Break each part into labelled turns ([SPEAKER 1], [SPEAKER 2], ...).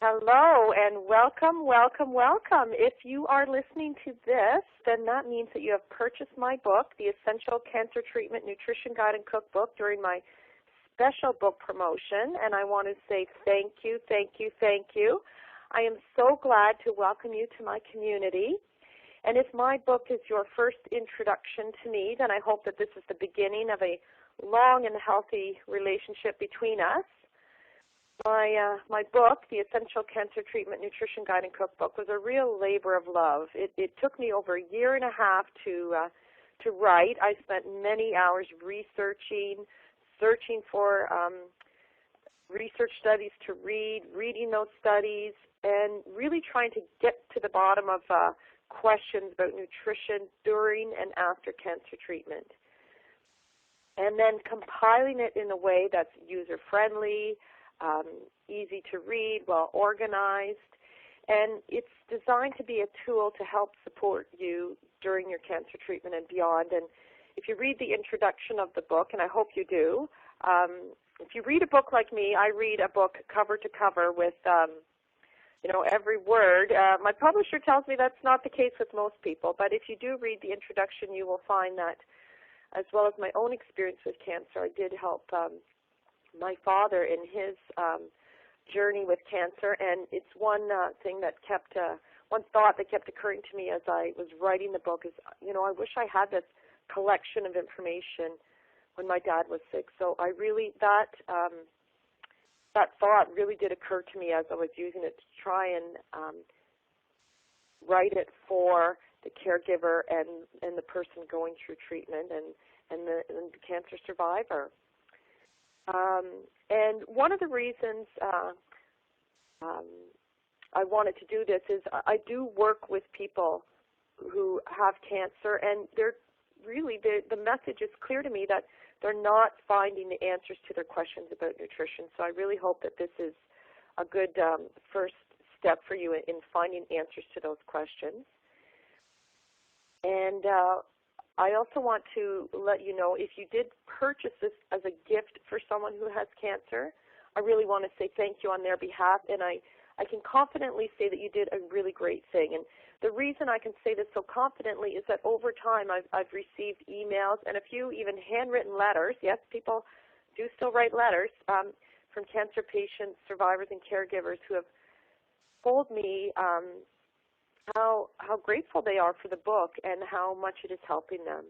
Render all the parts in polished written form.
[SPEAKER 1] Hello and welcome, welcome, welcome. If you are listening to this, then that means that you have purchased my book, The Essential Cancer Treatment Nutrition Guide and Cookbook, during my special book promotion, and I want to say thank you, thank you, thank you. I am so glad to welcome you to my community. And if my book is your first introduction to me, then I hope that this is the beginning of a long and healthy relationship between us. My book, The Essential Cancer Treatment Nutrition Guide and Cookbook, was a real labor of love. It took me over a year and a half to write. I spent many hours researching, searching for research studies to read, reading those studies, and really trying to get to the bottom of questions about nutrition during and after cancer treatment. And then compiling it in a way that's user-friendly, easy to read, well organized, and it's designed to be a tool to help support you during your cancer treatment and beyond. And if you read the introduction of the book, and I hope you do, if you read a book like me, I read a book cover to cover with every word. My publisher tells me that's not the case with most people, but if you do read the introduction, you will find that, as well as my own experience with cancer, I did help my father in his journey with cancer, and it's one thing that one thought that kept occurring to me as I was writing the book is, I wish I had this collection of information when my dad was sick. So I really, that thought really did occur to me as I was using it to try and write it for the caregiver and the person going through treatment and the cancer survivor. And one of the reasons I wanted to do this is I do work with people who have cancer, and they're really, the message is clear to me that they're not finding the answers to their questions about nutrition. So I really hope that this is a good first step for you in finding answers to those questions. And I also want to let you know, if you did purchase this as a gift for someone who has cancer, I really want to say thank you on their behalf, and I can confidently say that you did a really great thing. And the reason I can say this so confidently is that over time I've received emails and a few even handwritten letters. Yes, people do still write letters from cancer patients, survivors, and caregivers who have told me how grateful they are for the book and how much it is helping them.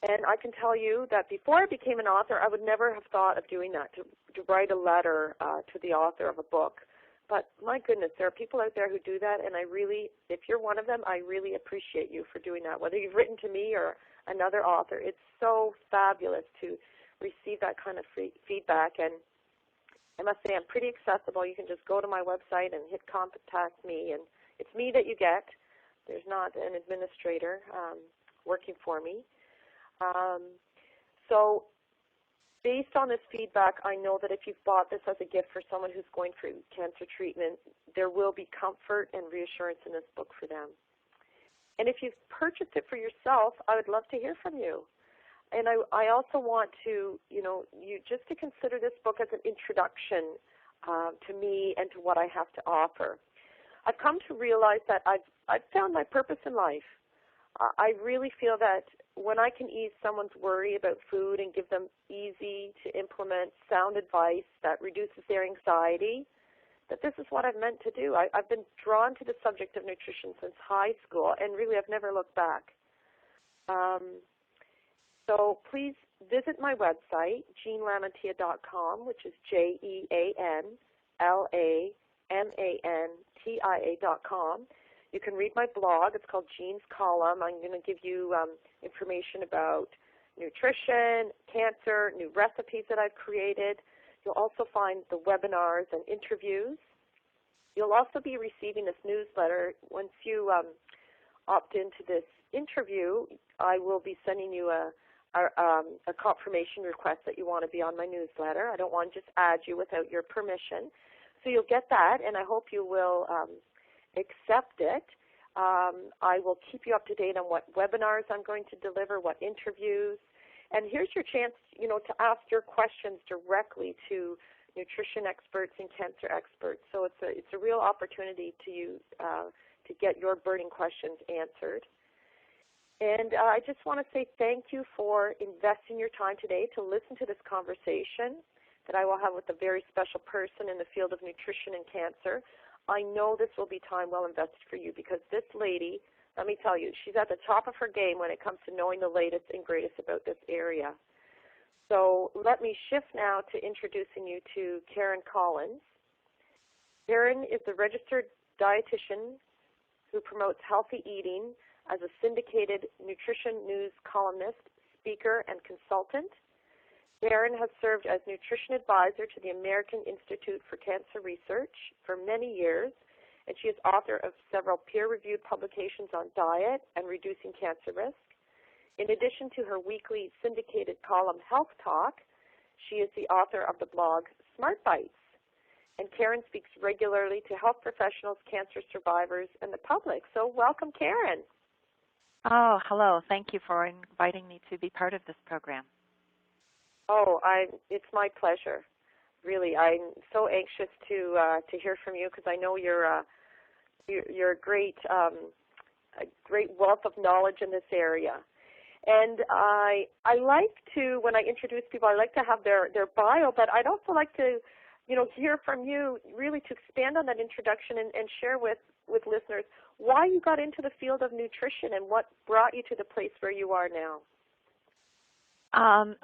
[SPEAKER 1] And I can tell you that before I became an author, I would never have thought of doing that, to write a letter to the author of a book. But my goodness, there are people out there who do that, and I really, if you're one of them, I really appreciate you for doing that. Whether you've written to me or another author, it's so fabulous to receive that kind of feedback. And I must say I'm pretty accessible. You can just go to my website and hit contact me, and it's me that you get. There's not an administrator working for me. So based on this feedback, I know that if you've bought this as a gift for someone who's going through cancer treatment, there will be comfort and reassurance in this book for them. And if you've purchased it for yourself, I would love to hear from you. And I also want to, you just to consider this book as an introduction to me and to what I have to offer. I've come to realize that I've found my purpose in life. I really feel that when I can ease someone's worry about food and give them easy to implement sound advice that reduces their anxiety, that this is what I've meant to do. I've been drawn to the subject of nutrition since high school, and really I've never looked back. So please visit my website, JeanLaMantia.com, which is JeanLaMantia.com. You can read my blog. It's called Jean's Column. I'm going to give you information about nutrition, cancer, new recipes that I've created. You'll also find the webinars and interviews. You'll also be receiving this newsletter. Once you opt into this interview, I will be sending you a confirmation request that you want to be on my newsletter. I don't want to just add you without your permission. So you'll get that, and I hope you will accept it. I will keep you up to date on what webinars I'm going to deliver, what interviews, and here's your chance, to ask your questions directly to nutrition experts and cancer experts. So it's a real opportunity to get your burning questions answered. And I just want to say thank you for investing your time today to listen to this conversation that I will have with a very special person in the field of nutrition and cancer. I know this will be time well invested for you because this lady, let me tell you, she's at the top of her game when it comes to knowing the latest and greatest about this area. So let me shift now to introducing you to Karen Collins. Karen is a registered dietitian who promotes healthy eating as a syndicated nutrition news columnist, speaker, and consultant. Karen has served as nutrition advisor to the American Institute for Cancer Research for many years, and she is author of several peer-reviewed publications on diet and reducing cancer risk. In addition to her weekly syndicated column Health Talk, she is the author of the blog Smart Bites. And Karen speaks regularly to health professionals, cancer survivors, and the public. So welcome, Karen.
[SPEAKER 2] Oh, hello. Thank you for inviting me to be part of this program.
[SPEAKER 1] Oh, it's my pleasure. Really, I'm so anxious to hear from you because I know you're a great wealth of knowledge in this area. And I like to, when I introduce people, I like to have their bio, but I'd also like to, hear from you really to expand on that introduction and share with listeners why you got into the field of nutrition and what brought you to the place where you are now.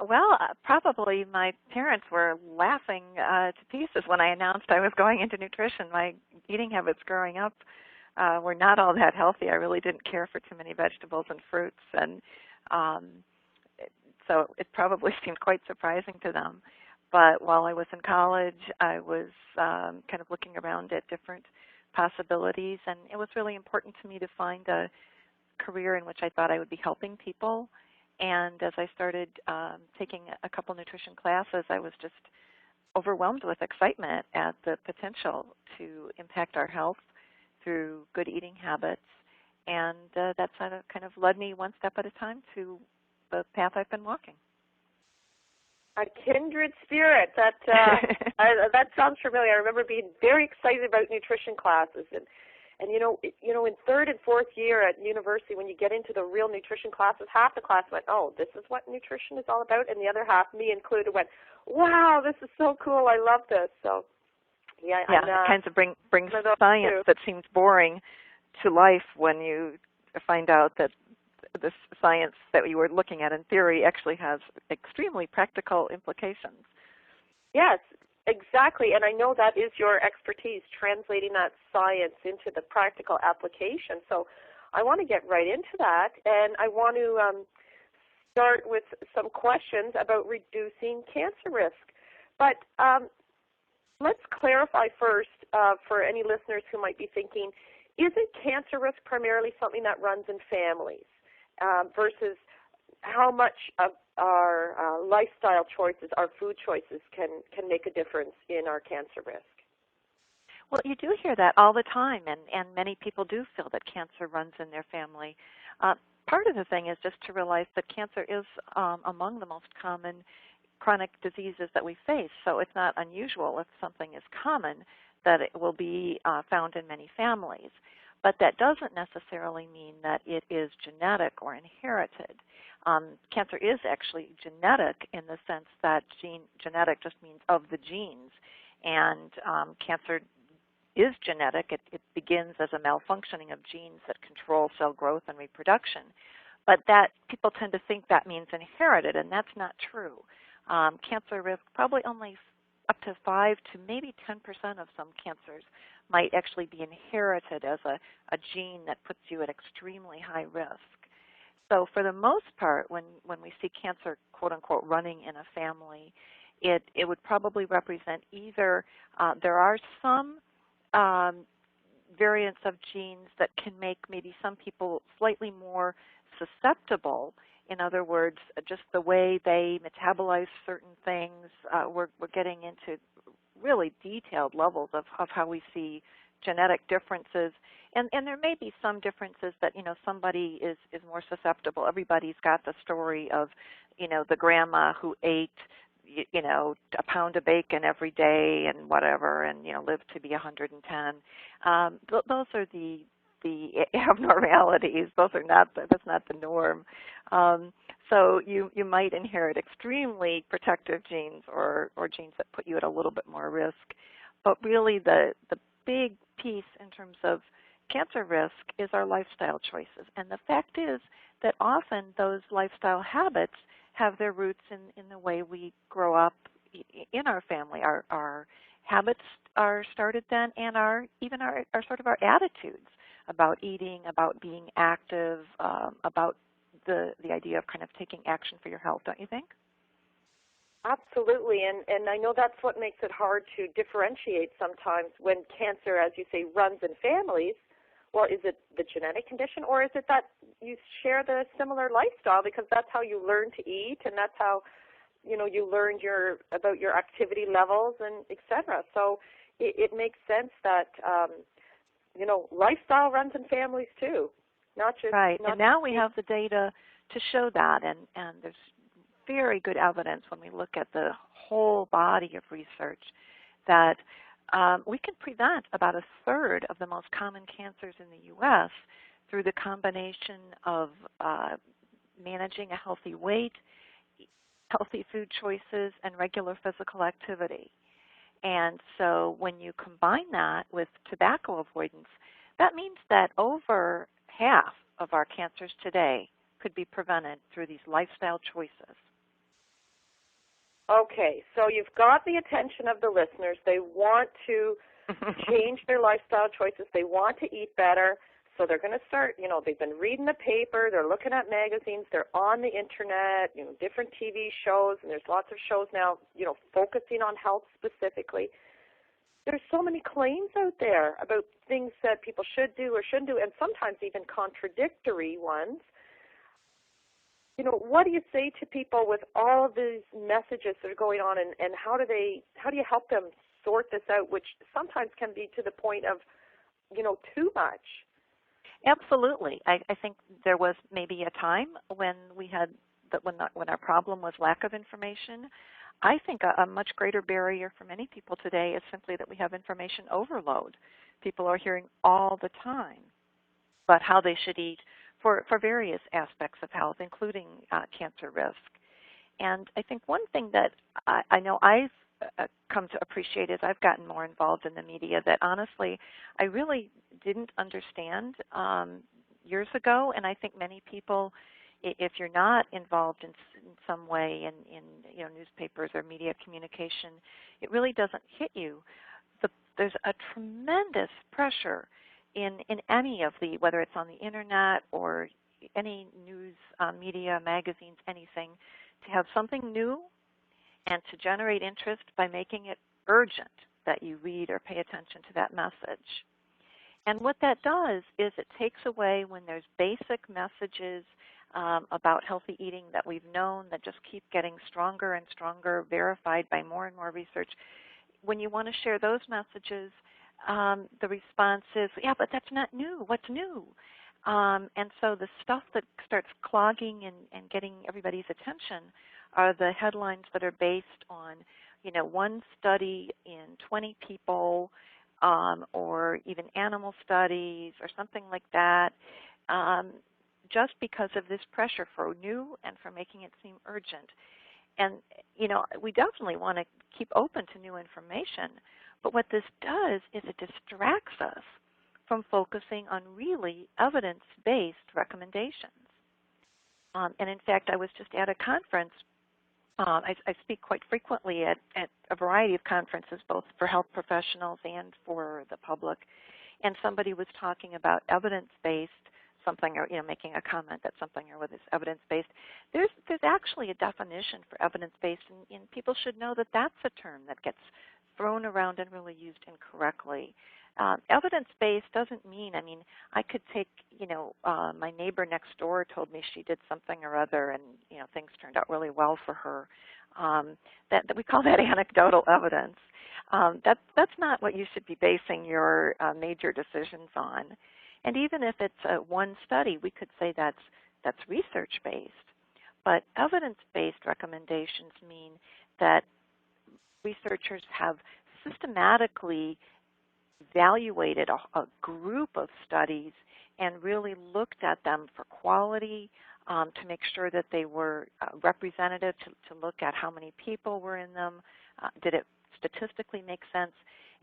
[SPEAKER 2] Well, probably my parents were laughing to pieces when I announced I was going into nutrition. My eating habits growing up were not all that healthy. I really didn't care for too many vegetables and fruits, and so it probably seemed quite surprising to them. But while I was in college, I was kind of looking around at different possibilities, and it was really important to me to find a career in which I thought I would be helping people. And as I started taking a couple nutrition classes, I was just overwhelmed with excitement at the potential to impact our health through good eating habits. And that kind of led me one step at a time to the path I've been walking.
[SPEAKER 1] A kindred spirit. That that sounds familiar. I remember being very excited about nutrition classes, and in third and fourth year at university, when you get into the real nutrition classes, half the class went, "Oh, this is what nutrition is all about," and the other half, me included, went, "Wow, this is so cool! I love this." So,
[SPEAKER 2] it kind of brings science that seems boring to life when you find out that this science that you were looking at in theory actually has extremely practical implications.
[SPEAKER 1] Yes, exactly, and I know that is your expertise, translating that science into the practical application. So I want to get right into that, and I want to start with some questions about reducing cancer risk. But let's clarify first for any listeners who might be thinking, isn't cancer risk primarily something that runs in families? Versus how much of our lifestyle choices, our food choices, can make a difference in our cancer risk?
[SPEAKER 2] Well, you do hear that all the time, and many people do feel that cancer runs in their family. Part of the thing is just to realize that cancer is among the most common chronic diseases that we face, so it's not unusual if something is common that it will be found in many families. But that doesn't necessarily mean that it is genetic or inherited. Cancer is actually genetic in the sense that genetic just means of the genes, and cancer is genetic. It begins as a malfunctioning of genes that control cell growth and reproduction. But that people tend to think that means inherited, and that's not true. Cancer risk, probably only up to 5 to maybe 10% of some cancers might actually be inherited as a gene that puts you at extremely high risk. So for the most part, when we see cancer, quote unquote, running in a family, it would probably represent either there are some variants of genes that can make maybe some people slightly more susceptible. In other words, just the way they metabolize certain things. We're getting into really detailed levels of how we see genetic differences. And there may be some differences that, somebody is more susceptible. Everybody's got the story of, the grandma who ate, a pound of bacon every day and whatever, and live to be 110. Those are the abnormalities. That's not the norm. So you might inherit extremely protective genes or genes that put you at a little bit more risk. But really the big piece in terms of cancer risk is our lifestyle choices. And the fact is that often those lifestyle habits have their roots in the way we grow up in our family. Our habits are started then, and even our sort of our attitudes about eating, about being active, about the idea of kind of taking action for your health, don't you think?
[SPEAKER 1] Absolutely, and I know that's what makes it hard to differentiate sometimes when cancer, as you say, runs in families. Well, is it the genetic condition, or is it that you share the similar lifestyle because that's how you learn to eat, and that's how you learned about your activity levels and et cetera. So it makes sense that lifestyle runs in families too, not just
[SPEAKER 2] right. And now we have the data to show that, and there's very good evidence when we look at the whole body of research that we can prevent about a third of the most common cancers in the U.S. through the combination of managing a healthy weight, healthy food choices, and regular physical activity. And so when you combine that with tobacco avoidance, that means that over half of our cancers today could be prevented through these lifestyle choices.
[SPEAKER 1] Okay, so you've got the attention of the listeners. They want to change their lifestyle choices. They want to eat better. So they're going to start, they've been reading the paper, they're looking at magazines, they're on the internet, different TV shows, and there's lots of shows now, focusing on health specifically. There's so many claims out there about things that people should do or shouldn't do, and sometimes even contradictory ones. What do you say to people with all of these messages that are going on, and how do you help them sort this out, which sometimes can be to the point of, too much?
[SPEAKER 2] Absolutely. I think there was maybe a time when when our problem was lack of information. I think a much greater barrier for many people today is simply that we have information overload. People are hearing all the time about how they should eat for various aspects of health, including cancer risk. And I think one thing that I know I've come to appreciate as I've gotten more involved in the media that honestly I really didn't understand years ago, and I think many people, if you're not involved in some way in newspapers or media communication, it really doesn't hit you. There's a tremendous pressure in any of whether it's on the internet or any news media, magazines, anything, to have something new and to generate interest by making it urgent that you read or pay attention to that message. And what that does is it takes away when there's basic messages about healthy eating that we've known that just keep getting stronger and stronger, verified by more and more research. When you want to share those messages, the response is, yeah, but that's not new. What's new? And so the stuff that starts clogging and getting everybody's attention are the headlines that are based on, one study in 20 people or even animal studies or something like that, just because of this pressure for new and for making it seem urgent. And, we definitely want to keep open to new information, but what this does is it distracts us from focusing on really evidence-based recommendations. And in fact, I was just at a conference. I speak quite frequently at a variety of conferences, both for health professionals and for the public. And somebody was talking about evidence-based something, or making a comment that something or whether it's evidence-based. There's actually a definition for evidence-based, and people should know that that's a term that gets thrown around and really used incorrectly. Evidence-based doesn't mean, I could take, my neighbor next door told me she did something or other and, things turned out really well for her. That we call that anecdotal evidence. That's not what you should be basing your major decisions on. And even if it's one study, we could say that's research-based. But evidence-based recommendations mean that researchers have systematically evaluated a group of studies and really looked at them for quality, to make sure that they were representative, to look at how many people were in them, did it statistically make sense,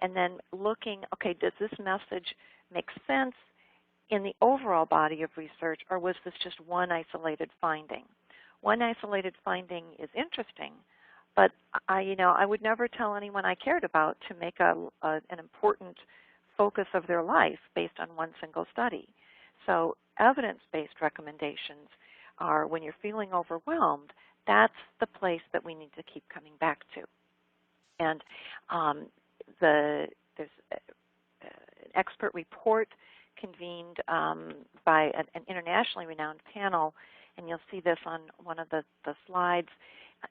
[SPEAKER 2] and then looking, okay, does this message make sense in the overall body of research, or was this just one isolated finding? One isolated finding is interesting, but I would never tell anyone I cared about to make an important focus of their life based on one single study. So evidence-based recommendations are when you're feeling overwhelmed, that's the place that we need to keep coming back to. And there's an expert report convened by an internationally renowned panel, and you'll see this on one of the slides,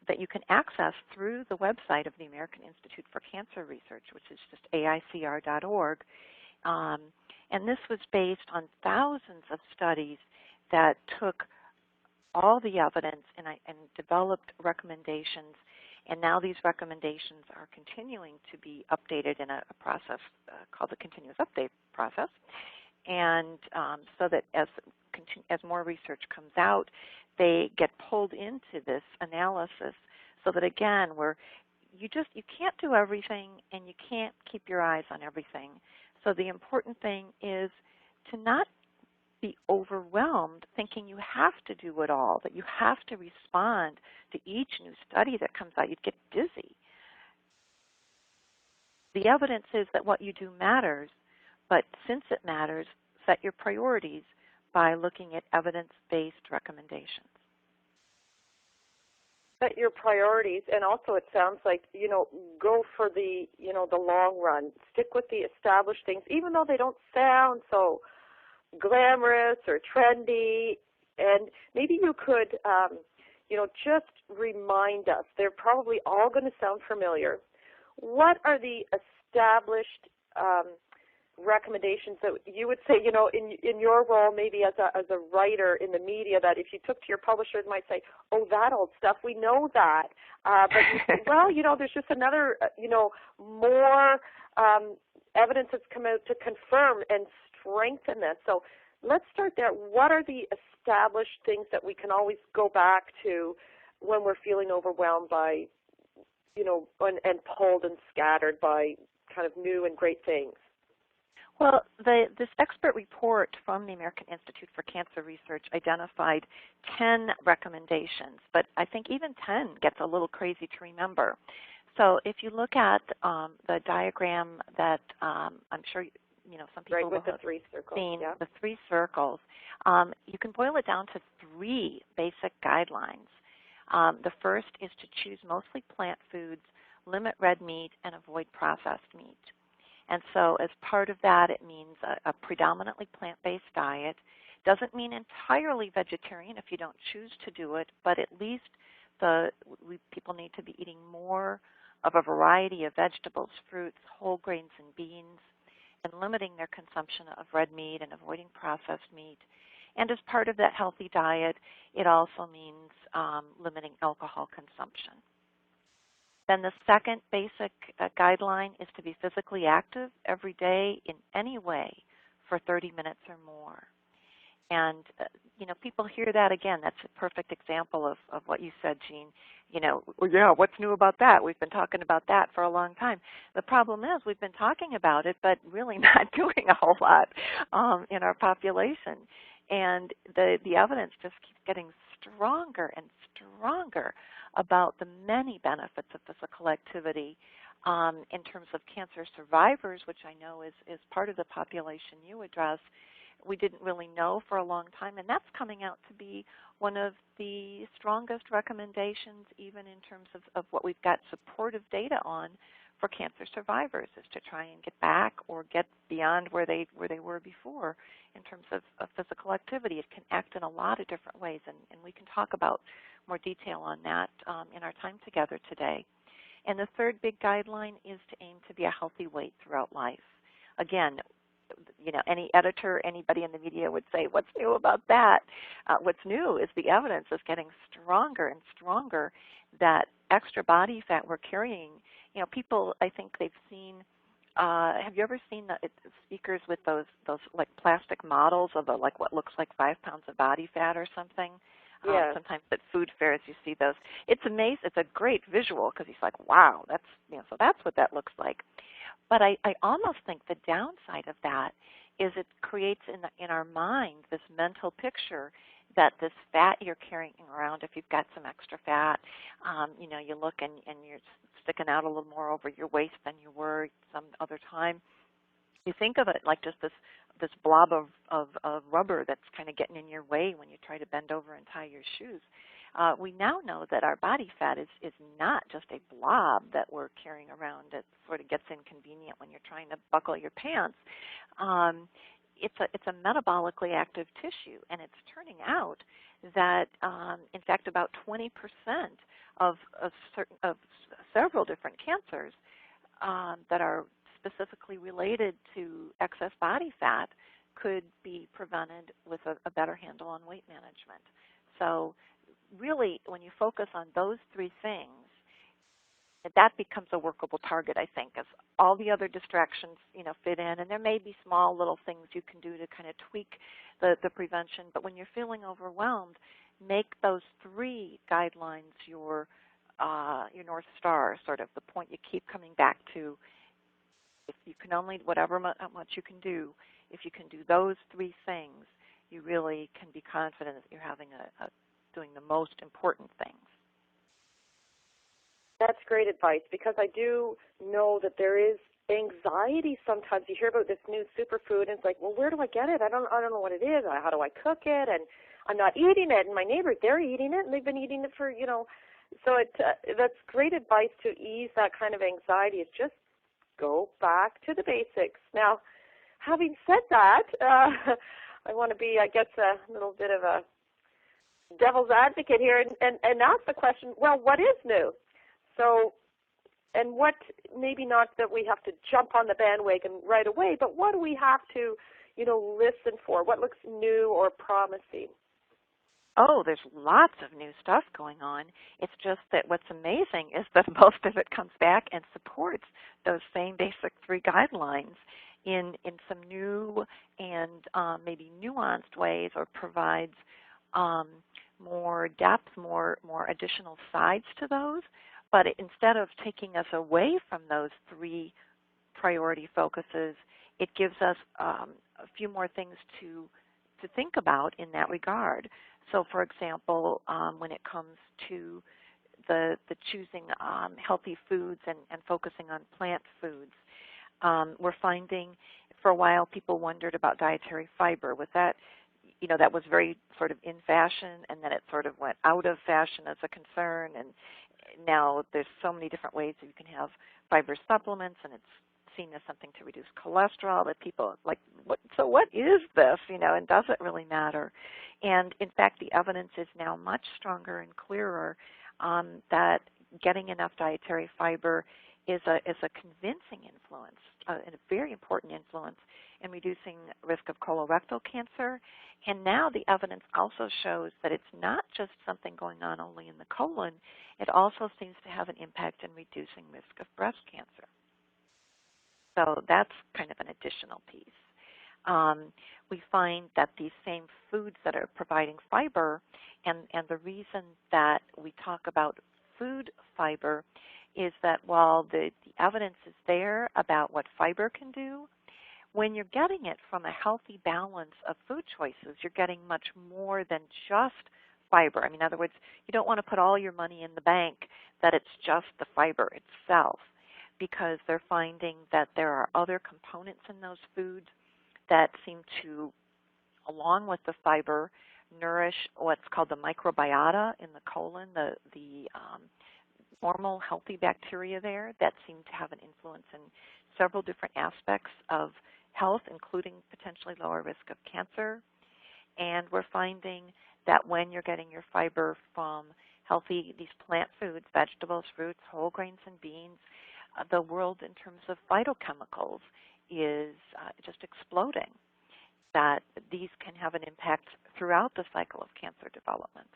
[SPEAKER 2] that you can access through the website of the American Institute for Cancer Research, which is just AICR.org. And this was based on thousands of studies that took all the evidence and developed recommendations. And now these recommendations are continuing to be updated in a process called the continuous update process. And so that as more research comes out, they get pulled into this analysis, so that again, you can't do everything and you can't keep your eyes on everything. So the important thing is to not be overwhelmed thinking you have to do it all, that you have to respond to each new study that comes out. You'd get dizzy. The evidence is that what you do matters, but since it matters, set your priorities by looking at evidence-based recommendations.
[SPEAKER 1] Set your priorities, and also it sounds like, go for the long run. Stick with the established things, even though they don't sound so glamorous or trendy. And maybe you could, just remind us. They're probably all going to sound familiar. What are the established recommendations that you would say, in your role maybe as a writer in the media, that if you took to your publisher, they might say, oh, that old stuff, we know that. But you say, well, there's just another, more evidence that's come out to confirm and strengthen this. So let's start there. What are the established things that we can always go back to when we're feeling overwhelmed by, and pulled and scattered by kind of new and great things?
[SPEAKER 2] Well, this expert report from the American Institute for Cancer Research identified 10 recommendations, but I think even 10 gets a little crazy to remember. So if you look at the diagram that I'm sure some people
[SPEAKER 1] with
[SPEAKER 2] will
[SPEAKER 1] the three circles,
[SPEAKER 2] seen,
[SPEAKER 1] yeah.
[SPEAKER 2] the three circles, you can boil it down to 3 basic guidelines. The first is to choose mostly plant foods, limit red meat, and avoid processed meat. And so as part of that, it means a predominantly plant-based diet. Doesn't mean entirely vegetarian if you don't choose to do it, but at least people need to be eating more of a variety of vegetables, fruits, whole grains, and beans, and limiting their consumption of red meat and avoiding processed meat. And as part of that healthy diet, it also means limiting alcohol consumption. Then the second basic guideline is to be physically active every day in any way for 30 minutes or more. And, people hear that again. That's a perfect example of what you said, Jean. Well, yeah, what's new about that? We've been talking about that for a long time. The problem is we've been talking about it, but really not doing a whole lot in our population. And the evidence just keeps getting stronger and stronger about the many benefits of physical activity in terms of cancer survivors, which I know is part of the population you address. We didn't really know for a long time, and that's coming out to be one of the strongest recommendations, even in terms of what we've got supportive data on for cancer survivors, is to try and get back or get beyond where they were before in terms of physical activity. It can act in a lot of different ways, and we can talk about more detail on that in our time together today. And the third big guideline is to aim to be a healthy weight throughout life. Again, any editor, anybody in the media would say, what's new about that? What's new is the evidence is getting stronger and stronger that extra body fat we're carrying, people, I think they've seen, have you ever seen speakers with those like plastic models of like what looks like 5 pounds of body fat or something?
[SPEAKER 1] Yes.
[SPEAKER 2] Sometimes at food fairs you see those. It's amazing. It's a great visual because he's like, wow, that's so that's what that looks like. But I almost think the downside of that is it creates in our mind this mental picture that this fat you're carrying around, if you've got some extra fat, you look and you're sticking out a little more over your waist than you were some other time. You think of it like just this blob of rubber that's kind of getting in your way when you try to bend over and tie your shoes. We now know that our body fat is not just a blob that we're carrying around that sort of gets inconvenient when you're trying to buckle your pants. It's a metabolically active tissue, and it's turning out that, in fact, about 20% of several different cancers that are specifically related to excess body fat could be prevented with a better handle on weight management. So really, when you focus on those three things, that becomes a workable target, I think, as all the other distractions, fit in. And there may be small little things you can do to kind of tweak the prevention. But when you're feeling overwhelmed, make those three guidelines your North Star, sort of the point you keep coming back to. If you can only, whatever much you can do, if you can do those three things, you really can be confident that you're doing the most important things.
[SPEAKER 1] That's great advice, because I do know that there is anxiety sometimes. You hear about this new superfood, and it's like, well, where do I get it? I don't know what it is. How do I cook it? And I'm not eating it, and my neighbors, they're eating it, and they've been eating it for, So that's great advice to ease that kind of anxiety. Is just go back to the basics. Now, having said that, I want to be, I guess, a little bit of a devil's advocate here and ask the question, well, what is new? So, and what, maybe not that we have to jump on the bandwagon right away, but what do we have to, listen for? What looks new or promising?
[SPEAKER 2] Oh, there's lots of new stuff going on. It's just that what's amazing is that most of it comes back and supports those same basic three guidelines in some new and maybe nuanced ways, or provides more depth, more additional sides to those. But instead of taking us away from those three priority focuses, it gives us a few more things to think about in that regard. So, for example, when it comes to the choosing healthy foods and focusing on plant foods, we're finding for a while people wondered about dietary fiber. With that, that was very sort of in fashion, and then it sort of went out of fashion as a concern, and now there's so many different ways that you can have fiber supplements, and it's seen as something to reduce cholesterol that people like, what is this, and does it really matter? And in fact, the evidence is now much stronger and clearer that getting enough dietary fiber is a convincing influence, and a very important influence in reducing risk of colorectal cancer. And now the evidence also shows that it's not just something going on only in the colon, it also seems to have an impact in reducing risk of breast cancer. So that's kind of an additional piece. We find that these same foods that are providing fiber, and the reason that we talk about food fiber is that while the evidence is there about what fiber can do, when you're getting it from a healthy balance of food choices, you're getting much more than just fiber. I mean, in other words, you don't want to put all your money in the bank that it's just the fiber itself, because they're finding that there are other components in those foods that seem to, along with the fiber, nourish what's called the microbiota in the colon, the normal healthy bacteria there that seem to have an influence in several different aspects of health, including potentially lower risk of cancer. And we're finding that when you're getting your fiber from healthy, these plant foods, vegetables, fruits, whole grains, and beans, the world in terms of phytochemicals is just exploding, that these can have an impact throughout the cycle of cancer development.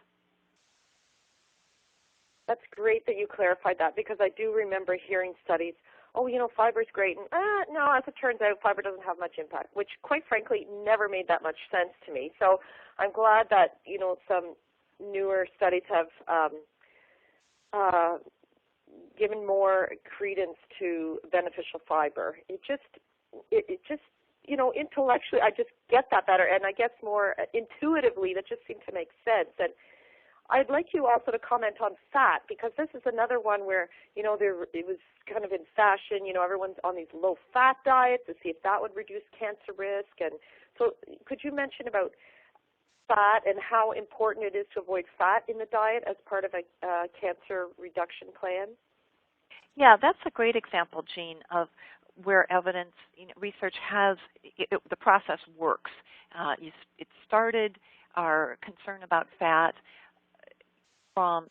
[SPEAKER 1] That's great that you clarified that, because I do remember hearing studies, oh, fiber's great, and no, as it turns out, fiber doesn't have much impact, which quite frankly never made that much sense to me. So I'm glad that, some newer studies have given more credence to beneficial fiber. It just, intellectually, I just get that better, and I guess more intuitively, that just seemed to make sense. And I'd like you also to comment on fat, because this is another one where, it was kind of in fashion, everyone's on these low-fat diets to see if that would reduce cancer risk. And so could you mention about fat and how important it is to avoid fat in the diet as part of a cancer reduction plan?
[SPEAKER 2] Yeah, that's a great example, Jean, of where evidence, research has, the process works. It started our concern about fat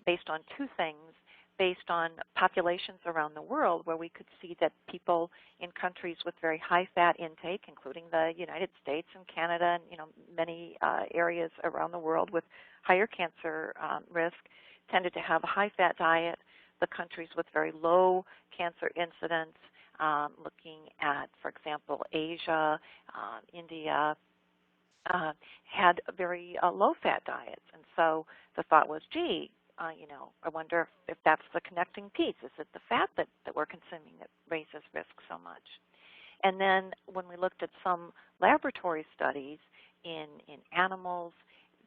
[SPEAKER 2] based on two things, based on populations around the world where we could see that people in countries with very high fat intake, including the United States and Canada and many areas around the world with higher cancer risk, tended to have a high fat diet. The countries with very low cancer incidence, looking at, for example, Asia, India, had very low-fat diets. And so the thought was, gee, I wonder if that's the connecting piece. Is it the fat that we're consuming that raises risk so much? And then when we looked at some laboratory studies in animals,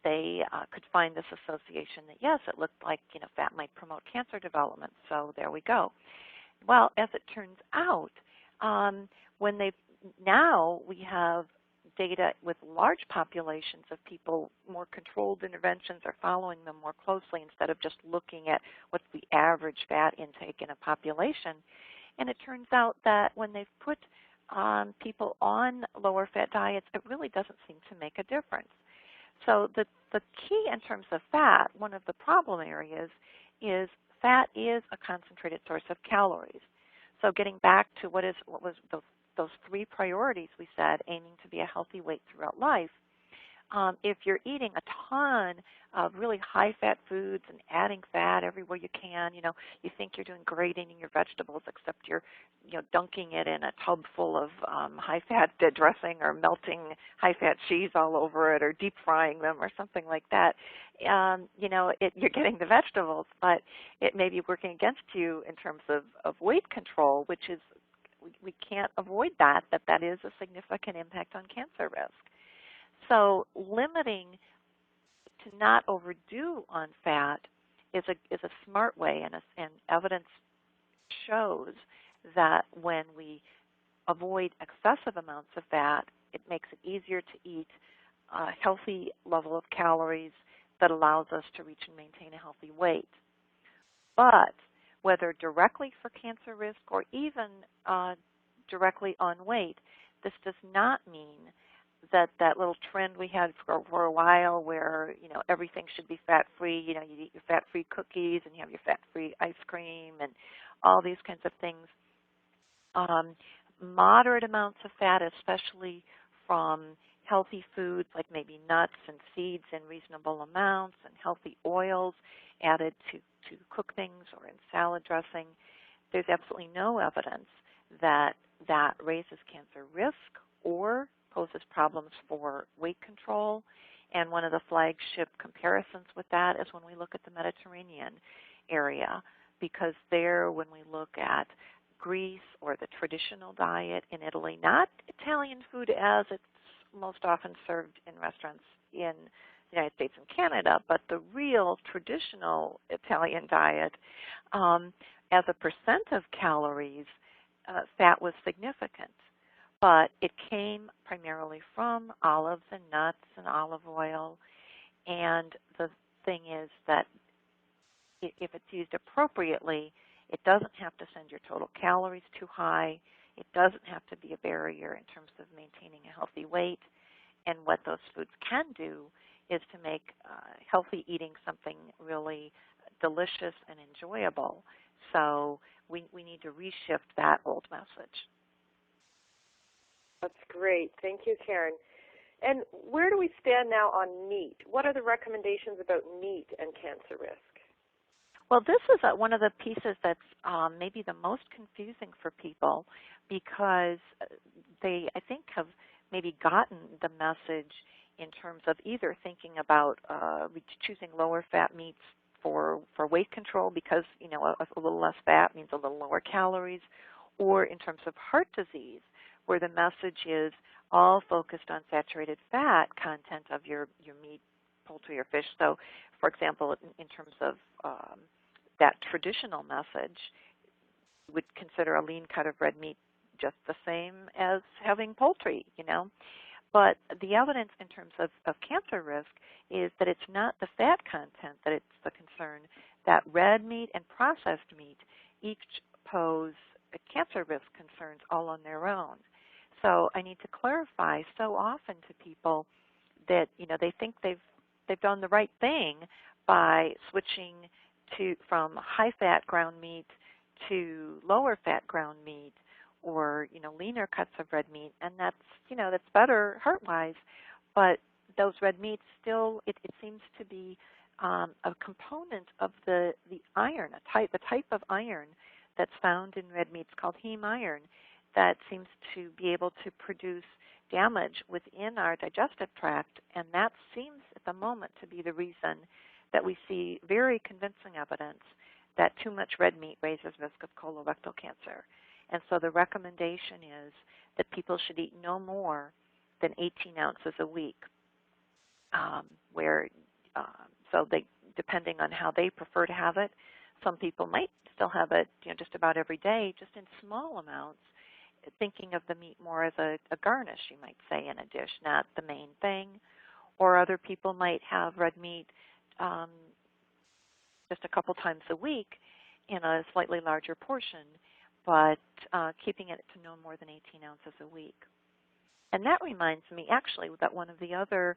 [SPEAKER 2] they could find this association that, yes, it looked like, fat might promote cancer development. So there we go. Well, as it turns out, now we have data with large populations of people, more controlled interventions are following them more closely instead of just looking at what's the average fat intake in a population. And it turns out that when they've put people on lower fat diets, it really doesn't seem to make a difference. So the key in terms of fat, one of the problem areas, is fat is a concentrated source of calories. So getting back to what was those three priorities we said, aiming to be a healthy weight throughout life, if you're eating a ton of really high-fat foods and adding fat everywhere you can, you think you're doing great eating your vegetables, except you're, dunking it in a tub full of high-fat dressing or melting high-fat cheese all over it or deep frying them or something like that. You're getting the vegetables, but it may be working against you in terms of weight control, which is, we can't avoid that is a significant impact on cancer risk. So limiting to not overdo on fat is a smart way, and evidence shows that when we avoid excessive amounts of fat, it makes it easier to eat a healthy level of calories that allows us to reach and maintain a healthy weight. But whether directly for cancer risk or even directly on weight, this does not mean that little trend we had for a while where, everything should be fat-free. You eat your fat-free cookies and you have your fat-free ice cream and all these kinds of things. Moderate amounts of fat, especially from healthy foods like maybe nuts and seeds in reasonable amounts, and healthy oils added to cook things or in salad dressing, there's absolutely no evidence that raises cancer risk or poses problems for weight control. And one of the flagship comparisons with that is when we look at the Mediterranean area, because there, when we look at Greece or the traditional diet in Italy, not Italian food as it's most often served in restaurants in the United States and Canada, but the real traditional Italian diet, as a percent of calories, fat was significant. But it came primarily from olives and nuts and olive oil. And the thing is that if it's used appropriately, it doesn't have to send your total calories too high. It doesn't have to be a barrier in terms of maintaining a healthy weight. And what those foods can do is to make healthy eating something really delicious and enjoyable. So we need to reshift that old message.
[SPEAKER 1] That's great. Thank you, Karen. And where do we stand now on meat? What are the recommendations about meat and cancer risk?
[SPEAKER 2] Well, this is one of the pieces that's maybe the most confusing for people because they, I think, have maybe gotten the message in terms of either thinking about choosing lower fat meats for weight control because, you know, a little less fat means a little lower calories, or in terms of heart disease, where the message is all focused on saturated fat content of your meat, poultry, or fish. So, for example, in terms of that traditional message, you would consider a lean cut of red meat just the same as having poultry, you know. But the evidence in terms of cancer risk is that it's not the fat content that it's the concern, that red meat and processed meat each pose cancer risk concerns all on their own. So I need to clarify so often to people that, you know, they think they've done the right thing by switching from high-fat ground meat to lower-fat ground meat, or, you know, leaner cuts of red meat, and that's, you know, that's better heart-wise, but those red meats still, it seems to be a component of the iron, the type of iron that's found in red meats called heme iron that seems to be able to produce damage within our digestive tract, and that seems at the moment to be the reason that we see very convincing evidence that too much red meat raises risk of colorectal cancer. And so the recommendation is that people should eat no more than 18 ounces a week, so they, depending on how they prefer to have it, some people might still have it, you know, just about every day, just in small amounts, thinking of the meat more as a garnish, you might say, in a dish, not the main thing. Or other people might have red meat just a couple times a week in a slightly larger portion, but keeping it to no more than 18 ounces a week. And that reminds me, actually, that one of the other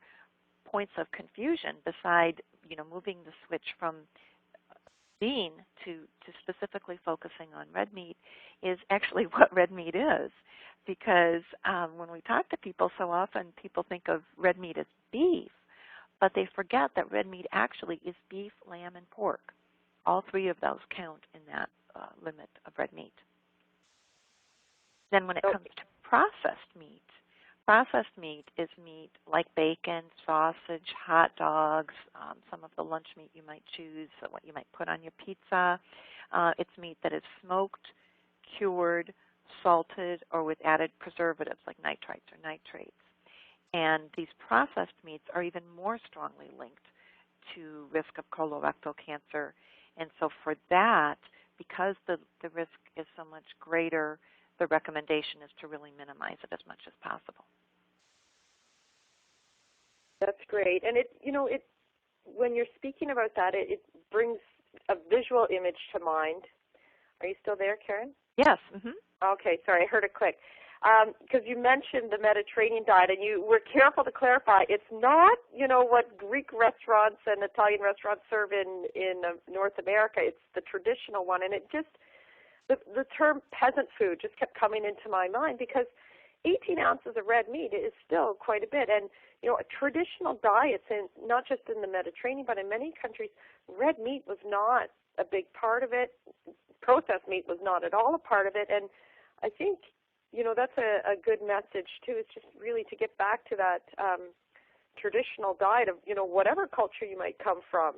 [SPEAKER 2] points of confusion, beside, you know, moving the switch from bean to specifically focusing on red meat, is actually what red meat is. Because when we talk to people, so often people think of red meat as beef, but they forget that red meat actually is beef, lamb, and pork. All three of those count in that limit of red meat. Then when it comes to processed meat is meat like bacon, sausage, hot dogs, some of the lunch meat you might choose, what you might put on your pizza. It's meat that is smoked, cured, salted, or with added preservatives like nitrites or nitrates. And these processed meats are even more strongly linked to risk of colorectal cancer. And so for that, because the risk is so much greater, the recommendation is to really minimize it as much as possible.
[SPEAKER 1] That's great. And when you're speaking about that, it brings a visual image to mind. Are you still there, Karen?
[SPEAKER 2] Yes. Mm-hmm.
[SPEAKER 1] Okay, sorry, I heard it click. Because you mentioned the Mediterranean diet, and you were careful to clarify it's not, you know, what Greek restaurants and Italian restaurants serve in North America. It's the traditional one, and it just, the term peasant food just kept coming into my mind because 18 ounces of red meat is still quite a bit. And, you know, traditional diets, and not just in the Mediterranean, but in many countries, red meat was not a big part of it. Processed meat was not at all a part of it. And I think, you know, that's a good message, too. It's just really to get back to that traditional diet of, you know, whatever culture you might come from.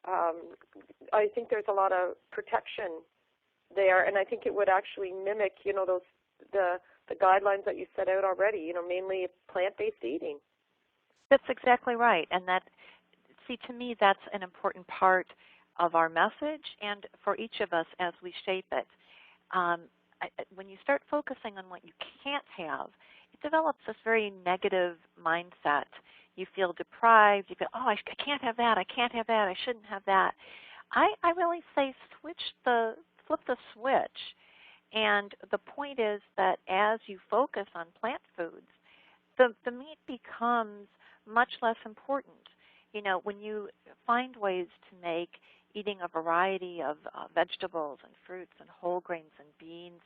[SPEAKER 1] I think there's a lot of protection there, and I think it would actually mimic, you know, the guidelines that you set out already, you know, mainly plant-based eating.
[SPEAKER 2] That's exactly right. And that, see, to me, that's an important part of our message and for each of us as we shape it. When you start focusing on what you can't have, it develops this very negative mindset. You feel deprived. You feel, oh, I can't have that. I can't have that. I shouldn't have that. I really say flip the switch. And the point is that as you focus on plant foods, the meat becomes much less important. You know, when you find ways to make eating a variety of vegetables and fruits and whole grains and beans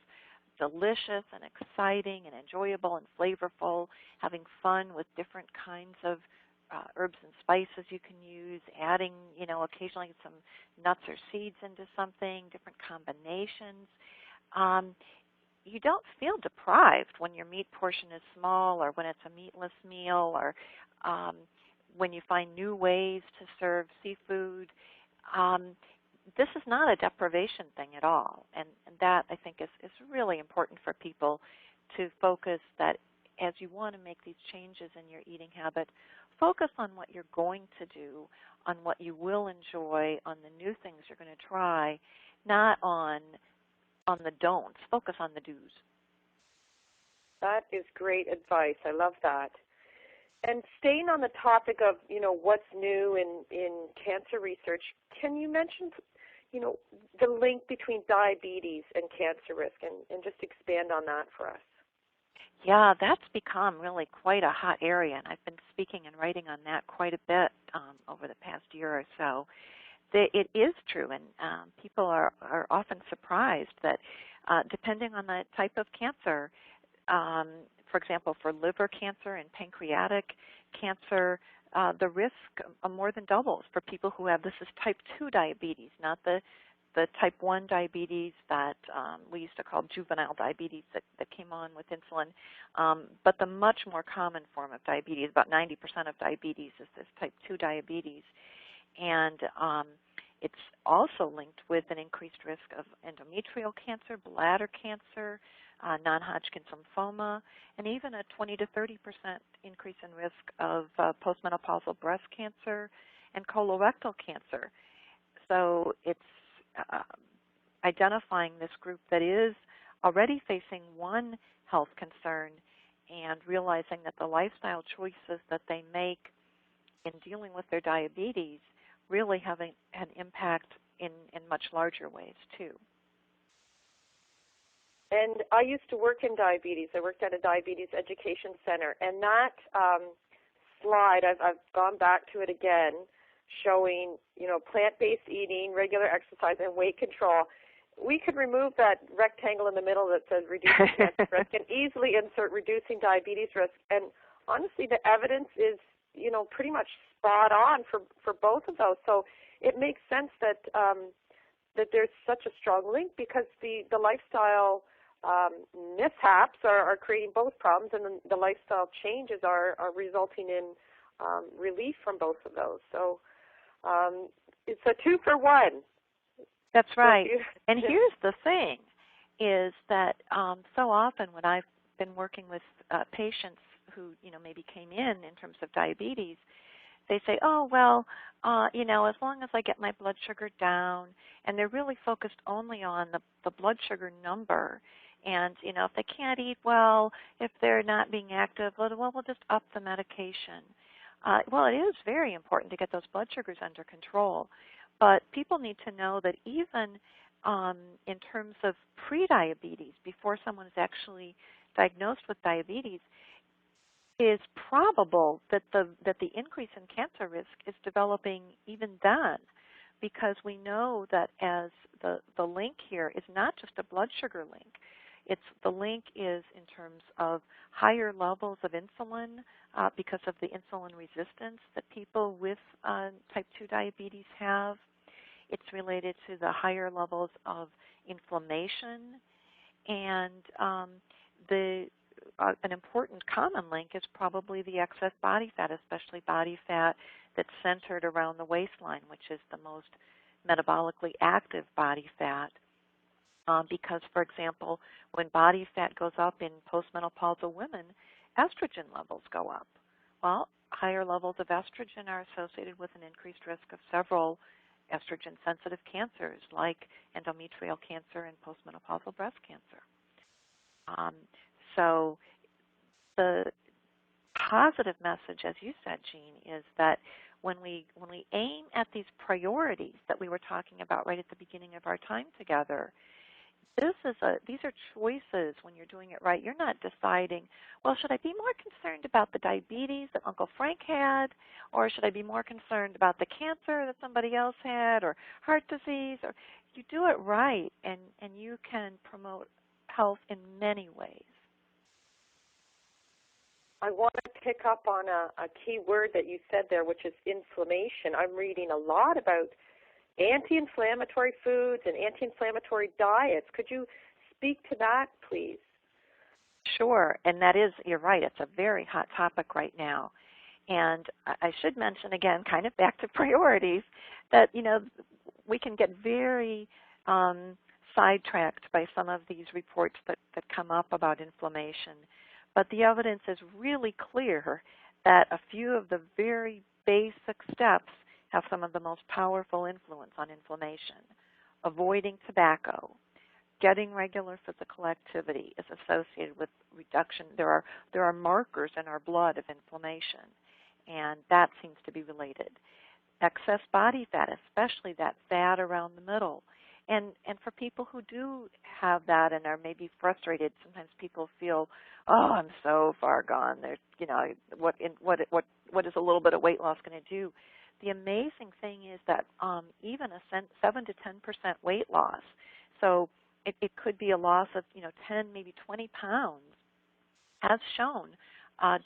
[SPEAKER 2] delicious and exciting and enjoyable and flavorful, having fun with different kinds of herbs and spices you can use, adding, occasionally some nuts or seeds into something, different combinations. You don't feel deprived when your meat portion is small or when it's a meatless meal or when you find new ways to serve seafood. This is not a deprivation thing at all, and that, I think, is really important for people to focus that as you want to make these changes in your eating habit, focus on what you're going to do, on what you will enjoy, on the new things you're going to try, not on the don'ts. Focus on the do's.
[SPEAKER 1] That is great advice. I love that. And staying on the topic of, what's new in cancer research, can you mention, the link between diabetes and cancer risk and just expand on that for us?
[SPEAKER 2] Yeah, that's become really quite a hot area, and I've been speaking and writing on that quite a bit over the past year or so. It is true, and people are often surprised that depending on the type of cancer, for example, for liver cancer and pancreatic cancer, the risk more than doubles for people who have, this is type 2 diabetes, not the type 1 diabetes that we used to call juvenile diabetes that came on with insulin, but the much more common form of diabetes. About 90% of diabetes is this type 2 diabetes. And it's also linked with an increased risk of endometrial cancer, bladder cancer, non-Hodgkin's lymphoma, and even a 20 to 30% increase in risk of postmenopausal breast cancer and colorectal cancer. So it's identifying this group that is already facing one health concern and realizing that the lifestyle choices that they make in dealing with their diabetes really have an impact in much larger ways, too.
[SPEAKER 1] And I used to work in diabetes. I worked at a diabetes education center. And that slide, I've gone back to it again, showing, plant-based eating, regular exercise, and weight control. We could remove that rectangle in the middle that says reducing cancer risk and easily insert reducing diabetes risk. And honestly, the evidence is, pretty much spot on for both of those. So it makes sense that that there's such a strong link because the lifestyle mishaps are creating both problems, and the lifestyle changes are resulting in relief from both of those. So it's a 2-for-1.
[SPEAKER 2] That's right. And here's the thing, is that so often when I've been working with patients who, maybe came in terms of diabetes, they say, oh, well, as long as I get my blood sugar down, and they're really focused only on the blood sugar number. And, if they can't eat well, if they're not being active, well, we'll just up the medication. Well, it is very important to get those blood sugars under control. But people need to know that even in terms of prediabetes, before someone is actually diagnosed with diabetes, it is probable that the increase in cancer risk is developing even then, because we know that as the link here is not just a blood sugar link. The link is in terms of higher levels of insulin because of the insulin resistance that people with type 2 diabetes have. It's related to the higher levels of inflammation, and an important common link is probably the excess body fat, especially body fat that's centered around the waistline, which is the most metabolically active body fat. Because, for example, when body fat goes up in postmenopausal women, estrogen levels go up. Well, higher levels of estrogen are associated with an increased risk of several estrogen-sensitive cancers like endometrial cancer and postmenopausal breast cancer. So the positive message, as you said, Jean, is that when we aim at these priorities that we were talking about right at the beginning of our time together, these are choices when you're doing it right. You're not deciding, well, should I be more concerned about the diabetes that Uncle Frank had, or should I be more concerned about the cancer that somebody else had, or heart disease? Or you do it right, and you can promote health in many ways.
[SPEAKER 1] I want to pick up on a key word that you said there, which is inflammation. I'm reading a lot about anti-inflammatory foods and anti-inflammatory diets. Could you speak to that, please?
[SPEAKER 2] Sure, and that is, you're right, it's a very hot topic right now. And I should mention, again, kind of back to priorities, that, we can get very sidetracked by some of these reports that come up about inflammation. But the evidence is really clear that a few of the very basic steps have some of the most powerful influence on inflammation. Avoiding tobacco, getting regular physical activity is associated with reduction. There are markers in our blood of inflammation, and that seems to be related. Excess body fat, especially that fat around the middle. And for people who do have that and are maybe frustrated, sometimes people feel, oh, I'm so far gone. There's, what is a little bit of weight loss going to do? The amazing thing is that even a 7 to 10% weight loss, so it could be a loss of 10, maybe 20 pounds, has shown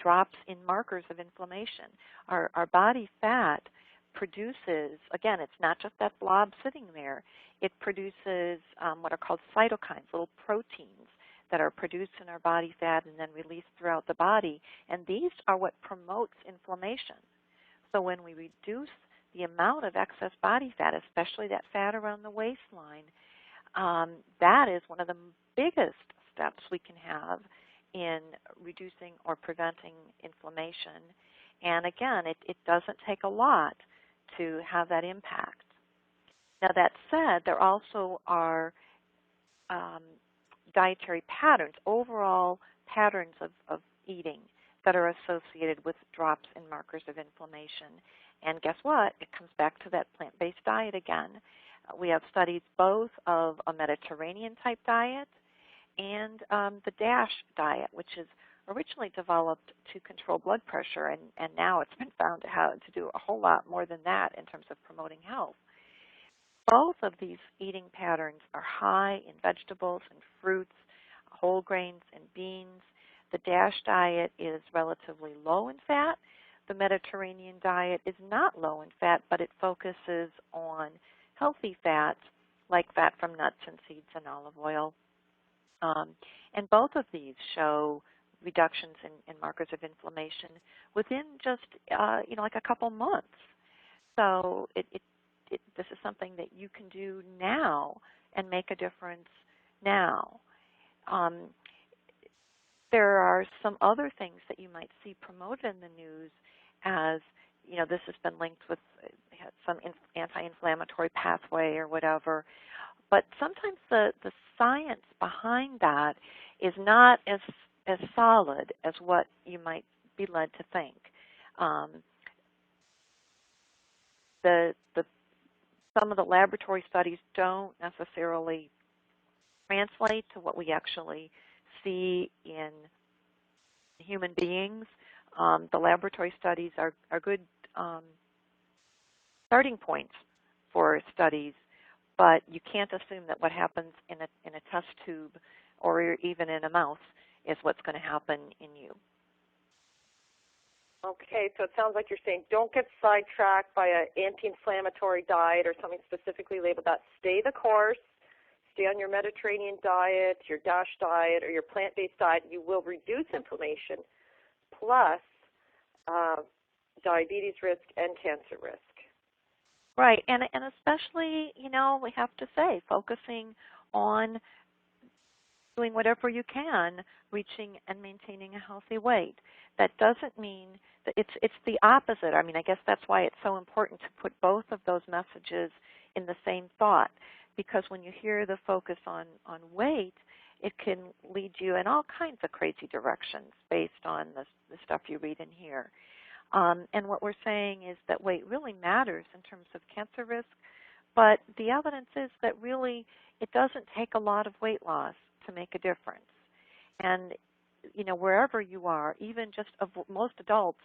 [SPEAKER 2] drops in markers of inflammation. Our body fat produces, again, it's not just that blob sitting there. It produces what are called cytokines, little proteins that are produced in our body fat and then released throughout the body, and these are what promotes inflammation. So when we reduce the amount of excess body fat, especially that fat around the waistline, that is one of the biggest steps we can have in reducing or preventing inflammation. And again, it doesn't take a lot to have that impact. Now, that said, there also are dietary patterns, overall patterns of eating that are associated with drops in markers of inflammation. And guess what? It comes back to that plant-based diet again. We have studies both of a Mediterranean-type diet and the DASH diet, which is originally developed to control blood pressure, and now it's been found to do a whole lot more than that in terms of promoting health. Both of these eating patterns are high in vegetables and fruits, whole grains and beans. The DASH diet is relatively low in fat. The Mediterranean diet is not low in fat, but it focuses on healthy fats like fat from nuts and seeds and olive oil. And both of these show reductions in markers of inflammation within just like a couple months. So this is something that you can do now and make a difference now. There are some other things that you might see promoted in the news as, this has been linked with some anti-inflammatory pathway or whatever. But sometimes the science behind that is not as solid as what you might be led to think. Some of the laboratory studies don't necessarily translate to what we actually see in human beings. The laboratory studies are good starting points for studies, but you can't assume that what happens in a test tube or even in a mouse is what's going to happen in you.
[SPEAKER 1] Okay, so it sounds like you're saying don't get sidetracked by an anti-inflammatory diet or something specifically labeled that. Stay the course. Stay on your Mediterranean diet, your DASH diet, or your plant-based diet. You will reduce inflammation, plus diabetes risk and cancer risk.
[SPEAKER 2] Right, and especially, we have to say, focusing on doing whatever you can, reaching and maintaining a healthy weight. That doesn't mean that it's the opposite. I mean, I guess that's why it's so important to put both of those messages in the same thought, because when you hear the focus on weight, it can lead you in all kinds of crazy directions based on the stuff you read in here. And what we're saying is that weight really matters in terms of cancer risk, but the evidence is that really it doesn't take a lot of weight loss to make a difference. And, wherever you are, even just most adults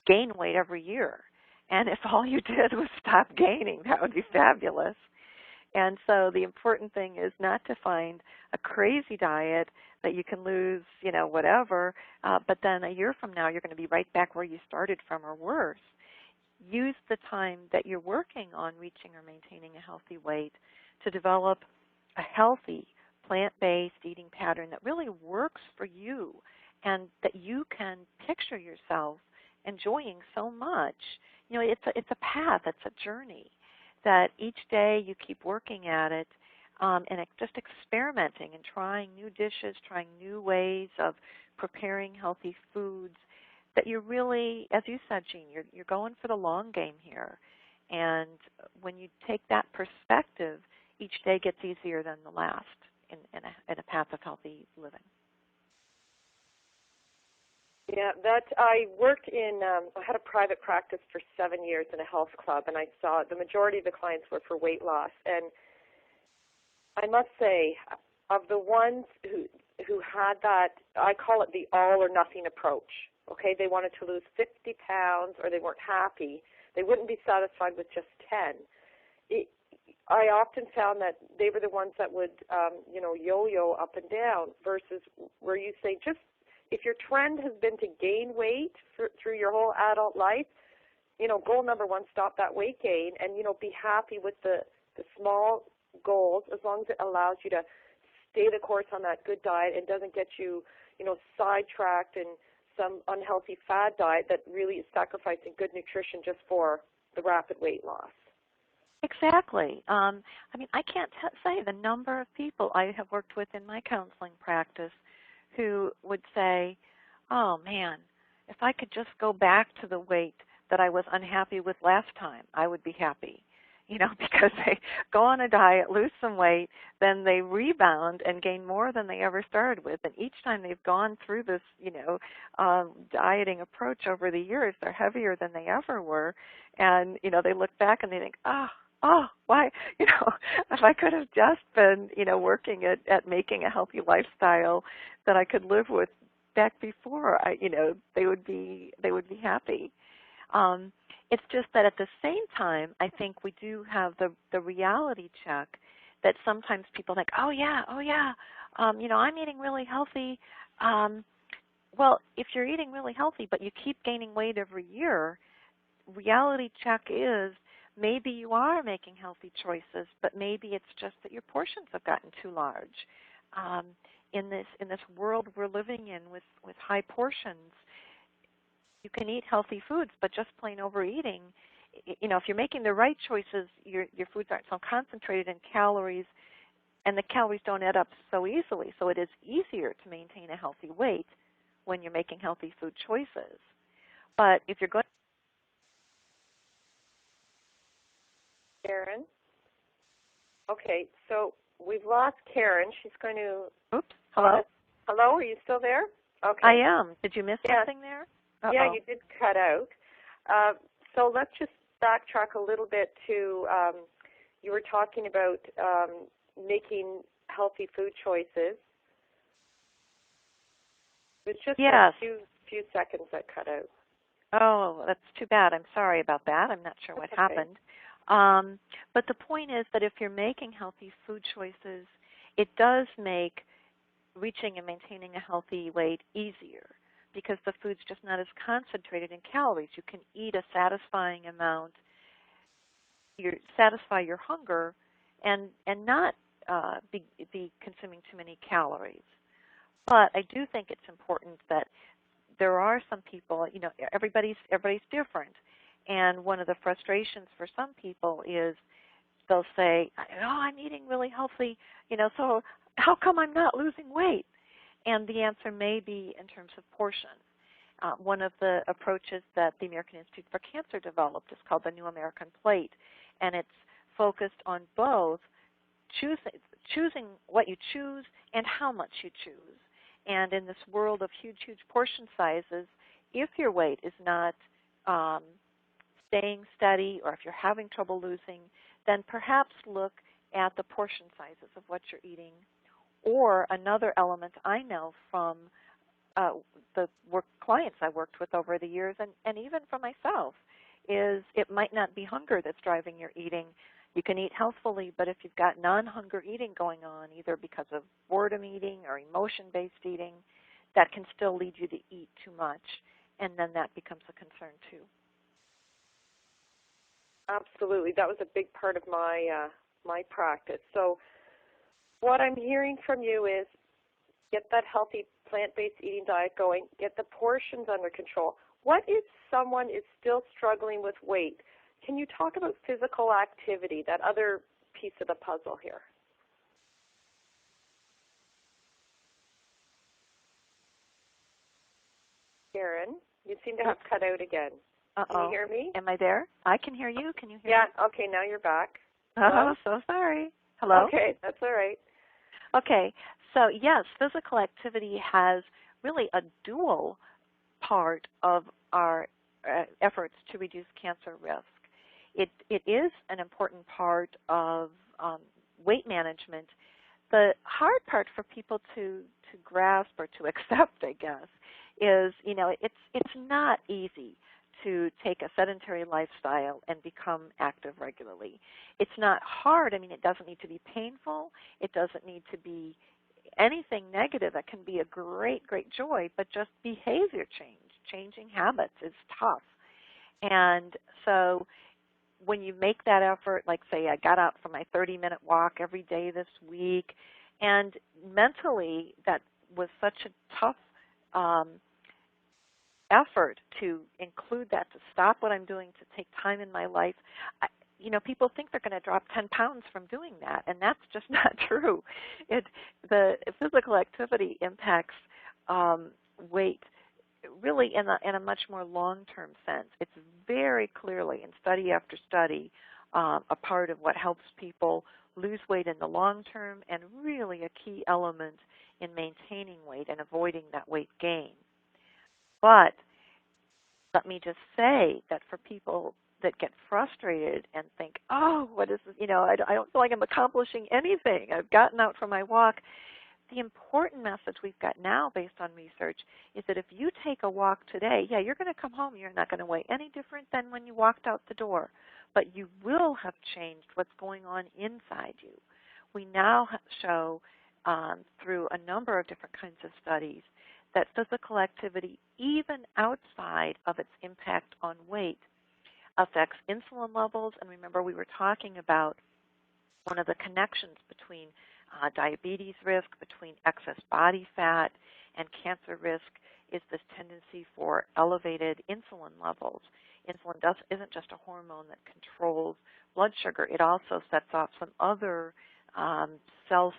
[SPEAKER 2] gain weight every year. And if all you did was stop gaining, that would be fabulous. And so the important thing is not to find a crazy diet that you can lose, whatever, but then a year from now you're going to be right back where you started from or worse. Use the time that you're working on reaching or maintaining a healthy weight to develop a healthy, plant-based eating pattern that really works for you and that you can picture yourself enjoying so much. It's a path, it's a journey that each day you keep working at it and just experimenting and trying new dishes, trying new ways of preparing healthy foods, that you're really, as you said, Jean, you're going for the long game here. And when you take that perspective, each day gets easier than the last in a path of healthy living.
[SPEAKER 1] Yeah, I worked I had a private practice for 7 years in a health club, and I saw the majority of the clients were for weight loss. And I must say, of the ones who had that, I call it the all or nothing approach. Okay, they wanted to lose 50 pounds or they weren't happy. They wouldn't be satisfied with just 10. I often found that they were the ones that would, yo-yo up and down versus where you say just if your trend has been to gain weight through your whole adult life, goal number one, stop that weight gain and, be happy with the small goals as long as it allows you to stay the course on that good diet and doesn't get you, sidetracked in some unhealthy fad diet that really is sacrificing good nutrition just for the rapid weight loss.
[SPEAKER 2] Exactly. I can't say the number of people I have worked with in my counseling practice who would say, oh, man, if I could just go back to the weight that I was unhappy with last time, I would be happy. Because they go on a diet, lose some weight, then they rebound and gain more than they ever started with. And each time they've gone through this, dieting approach over the years, they're heavier than they ever were. And, they look back and they think, why, if I could have just been, working at making a healthy lifestyle that I could live with back before, they would be happy. It's just that at the same time, I think we do have the reality check that sometimes people think, oh yeah, I'm eating really healthy. Well, if you're eating really healthy but you keep gaining weight every year, reality check is maybe you are making healthy choices, but maybe it's just that your portions have gotten too large. In this world we're living in with high portions, you can eat healthy foods, but just plain overeating, if you're making the right choices, your foods aren't so concentrated in calories, and the calories don't add up so easily. So it is easier to maintain a healthy weight when you're making healthy food choices. But if you're going
[SPEAKER 1] Karen? Okay, so we've lost Karen. She's going to...
[SPEAKER 2] Oops, hello?
[SPEAKER 1] Hello, are you still there? Okay.
[SPEAKER 2] I am. Did you miss something there? Uh-oh.
[SPEAKER 1] Yeah, you did cut out. So let's just backtrack a little bit to, you were talking about making healthy food choices. It was just a few seconds that cut out.
[SPEAKER 2] Oh, that's too bad. I'm sorry about that. I'm not sure what happened. But the point is that if you're making healthy food choices, it does make reaching and maintaining a healthy weight easier because the food's just not as concentrated in calories. You can eat a satisfying amount, satisfy your hunger, and not be consuming too many calories. But I do think it's important that there are some people, everybody's different. And one of the frustrations for some people is they'll say, I'm eating really healthy, so how come I'm not losing weight? And the answer may be in terms of portion. One of the approaches that the American Institute for Cancer developed is called the New American Plate, and it's focused on both choosing what you choose and how much you choose. And in this world of huge portion sizes, if your weight is not staying steady or if you're having trouble losing, then perhaps look at the portion sizes of what you're eating. Or another element I know from the clients I worked with over the years and even for myself is it might not be hunger that's driving your eating. You can eat healthfully, but if you've got non-hunger eating going on, either because of boredom eating or emotion-based eating, that can still lead you to eat too much, and then that becomes a concern too.
[SPEAKER 1] Absolutely. That was a big part of my my practice. So what I'm hearing from you is get that healthy plant-based eating diet going, get the portions under control. What if someone is still struggling with weight? Can you talk about physical activity, that other piece of the puzzle here? Karen, you seem to have cut out again.
[SPEAKER 2] Uh-oh.
[SPEAKER 1] Can you hear me?
[SPEAKER 2] Am I there? I can hear you. Can you hear me?
[SPEAKER 1] Yeah, okay, now you're back.
[SPEAKER 2] Oh, so sorry. Hello?
[SPEAKER 1] Okay, that's all right.
[SPEAKER 2] Okay, so yes, physical activity has really a dual part of our efforts to reduce cancer risk. It is an important part of weight management. The hard part for people to grasp or to accept, I guess, is it's not easy to take a sedentary lifestyle and become active regularly. It's not hard. I mean, it doesn't need to be painful. It doesn't need to be anything negative. That can be a great, great joy, but just behavior change, changing habits is tough. And so when you make that effort, like say I got out for my 30-minute walk every day this week, and mentally that was such a tough effort to include that, to stop what I'm doing, to take time in my life. People think they're going to drop 10 pounds from doing that, and that's just not true. The physical activity impacts weight really in a much more long-term sense. It's very clearly, in study after study, a part of what helps people lose weight in the long term and really a key element in maintaining weight and avoiding that weight gain. But let me just say that for people that get frustrated and think, oh, what is this? I don't feel like I'm accomplishing anything. I've gotten out for my walk. The important message we've got now based on research is that if you take a walk today, yeah, you're going to come home. You're not going to weigh any different than when you walked out the door. But you will have changed what's going on inside you. We now show through a number of different kinds of studies that physical activity, even outside of its impact on weight, affects insulin levels. And remember, we were talking about one of the connections between diabetes risk, between excess body fat, and cancer risk is this tendency for elevated insulin levels. Insulin isn't just a hormone that controls blood sugar. It also sets off some other cell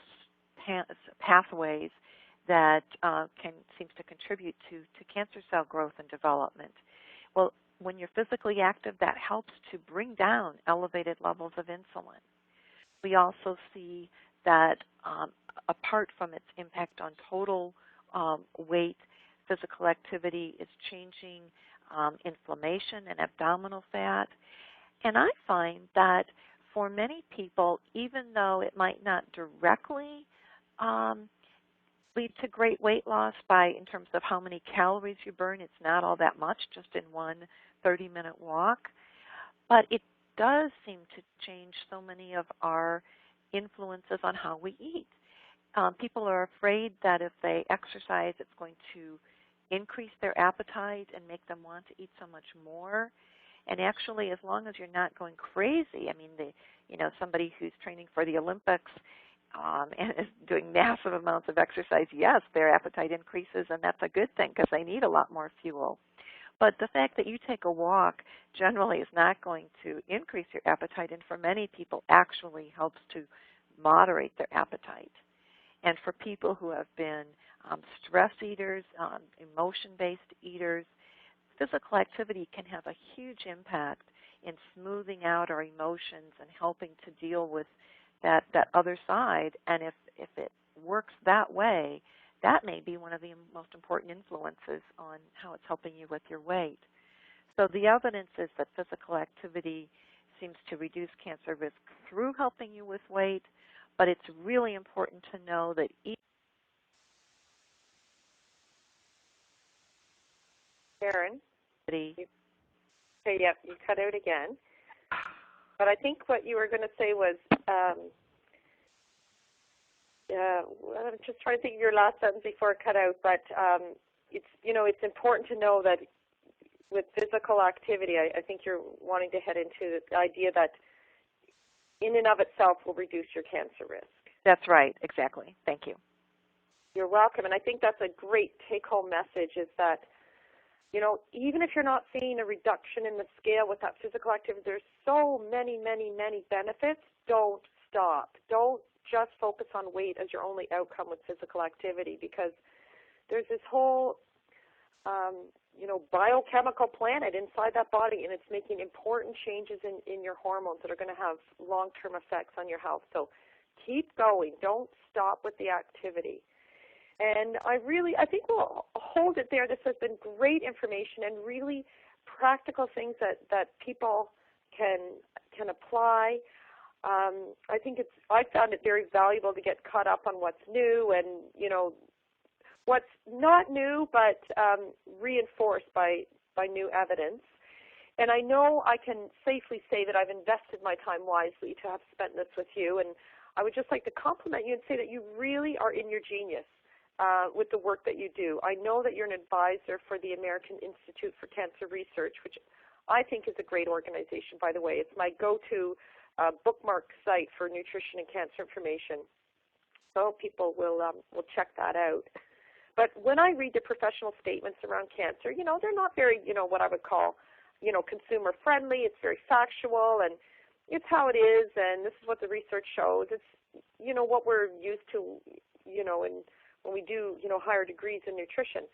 [SPEAKER 2] pathways that seems to contribute to cancer cell growth and development. Well, when you're physically active, that helps to bring down elevated levels of insulin. We also see that apart from its impact on total weight, physical activity is changing inflammation and abdominal fat. And I find that for many people, even though it might not directly lead to great weight loss in terms of how many calories you burn, it's not all that much just in one 30-minute walk, but it does seem to change so many of our influences on how we eat. People are afraid that if they exercise, it's going to increase their appetite and make them want to eat so much more. And actually, as long as you're not going crazy, I mean, somebody who's training for the Olympics and is doing massive amounts of exercise, yes, their appetite increases, and that's a good thing because they need a lot more fuel. But the fact that you take a walk generally is not going to increase your appetite, and for many people actually helps to moderate their appetite. And for people who have been stress eaters, emotion-based eaters, physical activity can have a huge impact in smoothing out our emotions and helping to deal with that other side. And if it works that way, that may be one of the most important influences on how it's helping you with your weight. So the evidence is that physical activity seems to reduce cancer risk through helping you with weight, but it's really important to know that
[SPEAKER 1] Karen? Okay, yep, you cut out again. But I think what you were going to say was, I'm just trying to think of your last sentence before it cut out, but it's important to know that with physical activity, I think you're wanting to head into the idea that in and of itself will reduce your cancer risk.
[SPEAKER 2] That's right, exactly. Thank you.
[SPEAKER 1] You're welcome, and I think that's a great take-home message is that, even if you're not seeing a reduction in the scale with that physical activity, there's so many, many, many benefits. Don't stop. Don't just focus on weight as your only outcome with physical activity, because there's this whole, biochemical planet inside that body, and it's making important changes in your hormones that are going to have long-term effects on your health. So keep going. Don't stop with the activity. And I think we'll hold it there. This has been great information and really practical things that people can apply. I found it very valuable to get caught up on what's new and, what's not new but reinforced by new evidence. And I know I can safely say that I've invested my time wisely to have spent this with you. And I would just like to compliment you and say that you really are in your genius with the work that you do. I know that you're an advisor for the American Institute for Cancer Research, which I think is a great organization, by the way. It's my go-to bookmark site for nutrition and cancer information. So people will check that out. But when I read the professional statements around cancer, they're not very, what I would call, consumer friendly. It's very factual, and it's how it is, and this is what the research shows. It's, what we're used to, when we do, higher degrees in nutrition.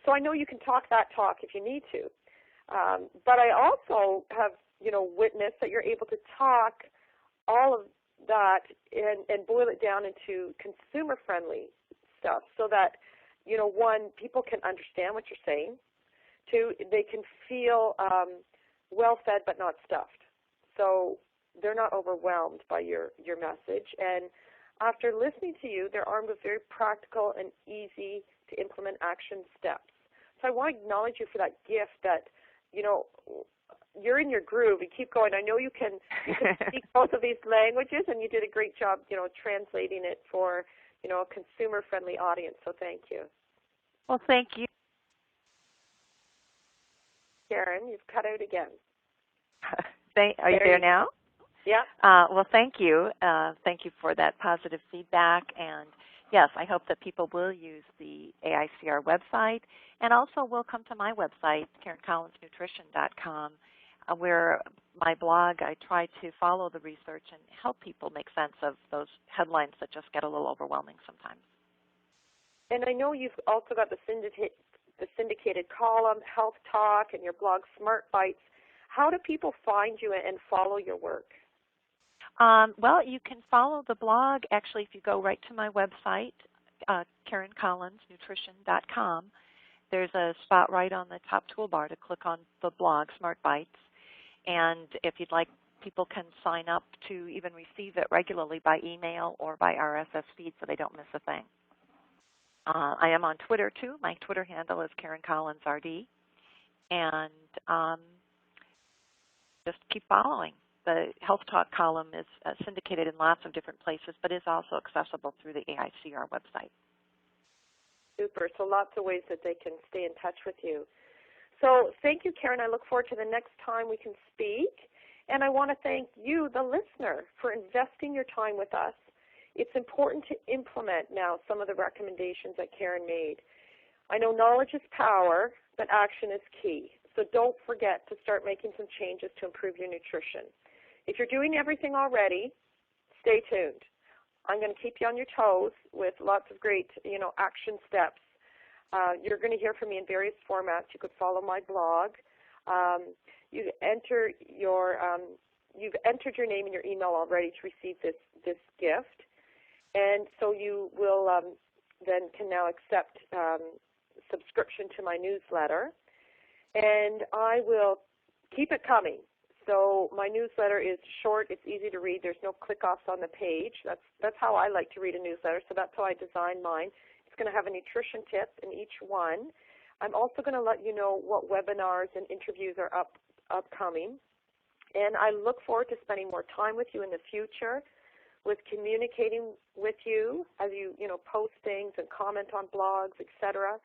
[SPEAKER 1] So I know you can talk that talk if you need to. But I also have, witnessed that you're able to talk all of that and boil it down into consumer-friendly stuff so that, one, people can understand what you're saying. Two, they can feel well-fed but not stuffed. So they're not overwhelmed by your message. And after listening to you, they're armed with very practical and easy to implement action steps. So I want to acknowledge you for that gift that, you're in your groove and keep going. I know you can speak both of these languages, and you did a great job, translating it for, a consumer-friendly audience. So thank you.
[SPEAKER 2] Well, thank you.
[SPEAKER 1] Karen, you've cut out again.
[SPEAKER 2] Are you there now?
[SPEAKER 1] Yeah.
[SPEAKER 2] Well, thank you. Thank you for that positive feedback. And, yes, I hope that people will use the AICR website and also will come to my website, KarenCollinsNutrition.com, where my blog, I try to follow the research and help people make sense of those headlines that just get a little overwhelming sometimes.
[SPEAKER 1] And I know you've also got the syndicated column, Health Talk, and your blog, Smart Bites. How do people find you and follow your work?
[SPEAKER 2] Well, you can follow the blog. Actually, if you go right to my website, KarenCollinsNutrition.com, there's a spot right on the top toolbar to click on the blog, Smart Bites. And if you'd like, people can sign up to even receive it regularly by email or by RSS feed so they don't miss a thing. I am on Twitter, too. My Twitter handle is KarenCollinsRD. And just keep following. The Health Talk column is syndicated in lots of different places, but is also accessible through the AICR website.
[SPEAKER 1] Super. So lots of ways that they can stay in touch with you. So thank you, Karen. I look forward to the next time we can speak. And I want to thank you, the listener, for investing your time with us. It's important to implement now some of the recommendations that Karen made. I know knowledge is power, but action is key. So don't forget to start making some changes to improve your nutrition. If you're doing everything already, stay tuned. I'm going to keep you on your toes with lots of great, action steps. You're going to hear from me in various formats. You could follow my blog. You've entered your name and your email already to receive this gift, and so you will then can now accept subscription to my newsletter, and I will keep it coming. So my newsletter is short, it's easy to read, there's no click-offs on the page. That's how I like to read a newsletter, so that's how I designed mine. It's going to have a nutrition tip in each one. I'm also going to let you know what webinars and interviews are upcoming. And I look forward to spending more time with you in the future, with communicating with you as you post things and comment on blogs, etc.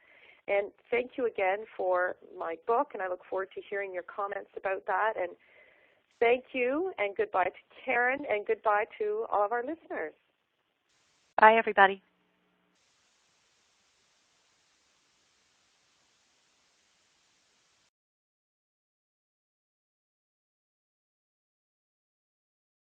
[SPEAKER 1] And thank you again for my book, and I look forward to hearing your comments about that. And thank you, and goodbye to Karen, and goodbye to all of our listeners.
[SPEAKER 2] Bye, everybody.